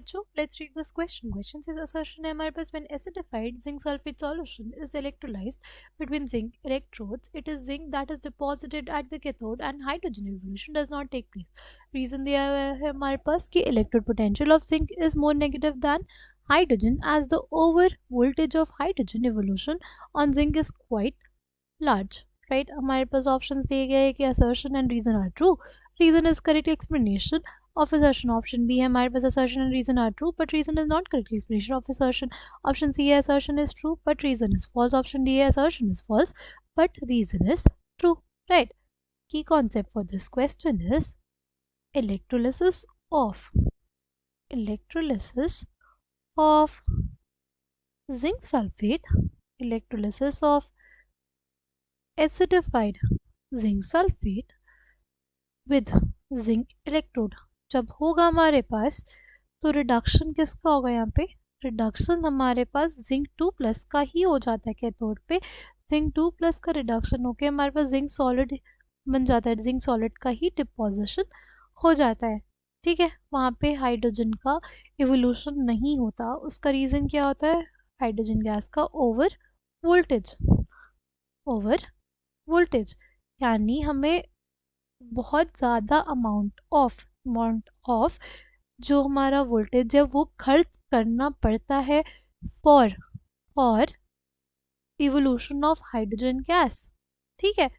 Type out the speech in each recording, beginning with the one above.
बच्चों, let's read this question. Question से assertion है हमारे पास. When acidified zinc sulfate solution is electrolyzed between zinc electrodes, it is zinc that is deposited at the cathode and hydrogen evolution does not take place. Reason दिया हुआ है हमारे पास कि electrode potential of zinc is more negative than hydrogen as the over voltage of hydrogen evolution on zinc is quite large. Right, हमारे पास option दिए गए कि assertion and reason are true. Reason is correct explanation of assertion. Option B है हमारे पास assertion and reason are true but reason is not correct explanation of assertion. Option C है assertion is true but reason is false. Option D है assertion is false but reason is true. Right. Key concept for this question is electrolysis of zinc sulfate, electrolysis of acidified zinc sulfate with zinc electrode. जब होगा हमारे पास तो reduction किसका होगा? यहाँ पे reduction हमारे पास जिंक 2+ का ही हो जाता है कैथोड पे. जिंक 2+ का रिडक्शन होके हमारे पास जिंक सॉलिड बन जाता है. जिंक सॉलिड का ही डिपोजिशन हो जाता है. ठीक है, वहाँ पे हाइड्रोजन का इवोल्यूशन नहीं होता. उसका रीज़न क्या होता है? हाइड्रोजन गैस का ओवर वोल्टेज यानी हमें बहुत ज़्यादा अमाउंट ऑफ जो हमारा वोल्टेज है वो खर्च करना पड़ता है for evolution of hydrogen gas. ठीक है,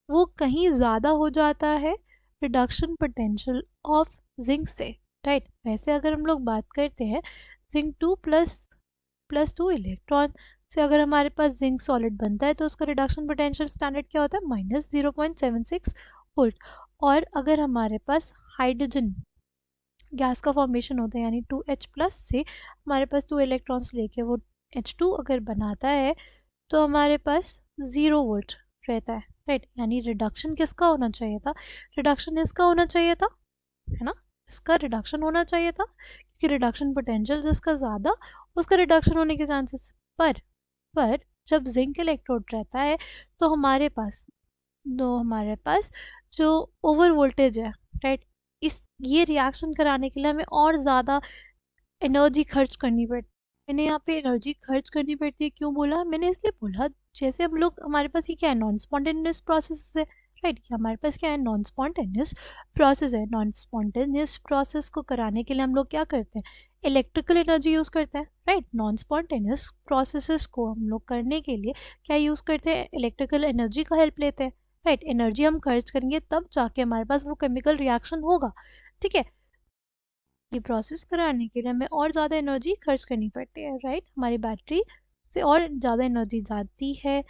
वो कहीं ज़्यादा हो जाता है रिडक्शन पोटेंशियल ऑफ जिंक से. राइट. वैसे अगर हम लोग बात करते हैं जिंक 2+2 इलेक्ट्रॉन से अगर हमारे पास जिंक सॉलिड बनता है तो उसका रिडक्शन पोटेंशियल स्टैंडर्ड क्या होता है? -0.76 वोल्ट. और अगर हमारे पास हाइड्रोजन गैस का फॉर्मेशन होता है यानी 2H+ से हमारे पास 2 इलेक्ट्रॉन्स लेके वो H2 अगर बनाता है तो हमारे पास 0 वोल्ट रहता है. राइट. यानी रिडक्शन किसका होना चाहिए था? रिडक्शन इसका होना चाहिए था, है ना. इसका रिडक्शन होना चाहिए था क्योंकि रिडक्शन पोटेंशियल जिसका ज़्यादा उसका रिडक्शन होने के चांसेस. पर जब जिंक इलेक्ट्रोड रहता है तो हमारे पास जो ओवर वोल्टेज है, राइट, ये रिएक्शन कराने के लिए हमें और ज़्यादा एनर्जी खर्च करनी पड़ती है. मैंने यहाँ पे एनर्जी खर्च करनी पड़ती है क्यों बोला? मैंने इसलिए बोला जैसे हम लोग हमारे पास ये क्या है? नॉन स्पॉन्टेनियस प्रोसेस है. राइट. हमारे पास क्या है? नॉन स्पॉन्टेनियस प्रोसेस है. नॉन स्पॉन्टेनियस प्रोसेस को कराने के लिए हम लोग क्या करते हैं? इलेक्ट्रिकल एनर्जी यूज़ करते हैं. राइट. नॉन स्पॉन्टेनियस प्रोसेसेस को हम लोग करने के लिए क्या यूज़ करते हैं? इलेक्ट्रिकल एनर्जी का हेल्प लेते हैं. राइट. एनर्जी हम खर्च करेंगे तब जाके हमारे पास वो केमिकल रिएक्शन होगा. ठीक है. ये प्रोसेस कराने के लिए हमें और ज़्यादा एनर्जी खर्च करनी पड़ती है. राइट. हमारी बैटरी से और ज़्यादा एनर्जी जाती है.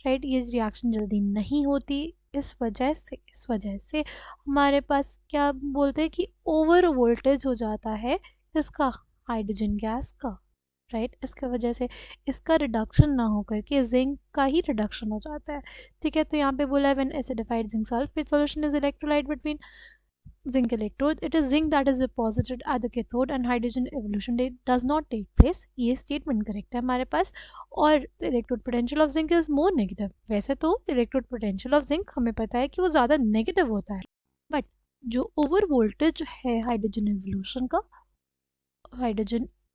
राइट. ये रिएक्शन जल्दी नहीं होती. इस वजह से हमारे पास क्या बोलते हैं कि ओवर वोल्टेज हो जाता है इसका, हाइड्रोजन गैस का. राइट. इसके वजह से इसका रिडक्शन ना होकर के जिंक का ही रिडक्शन हो जाता है. ठीक है. तो यहाँ पे बोला है when acidified zinc sulphate solution is electrolyte between zinc electrodes, it is zinc that is deposited at the cathode and hydrogen evolution does not take place. ये स्टेटमेंट करेक्ट है हमारे पास. और electrode potential of zinc is more negative. वैसे तो electrode potential of zinc हमें पता है कि वो ज़्यादा नेगेटिव होता है, बट जो ओवर वोल्टेज है हाइड्रोजन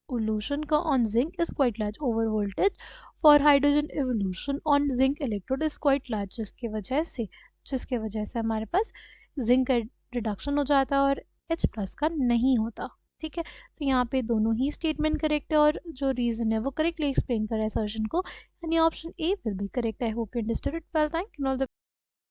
evolution का on zinc is quite large. Over voltage for hydrogen evolution on zinc electrode is quite large, जिसके वजह से हमारे पास जिंक का रिडक्शन हो जाता है और H+ का नहीं होता. ठीक है. तो यहाँ पे दोनों ही स्टेटमेंट करेक्ट है और जो रीज़न है वो करेक्टली एक्सप्लेन कर रहा है सर्जन को, यानी option A will be correct. I hope you understood it well. Thank you.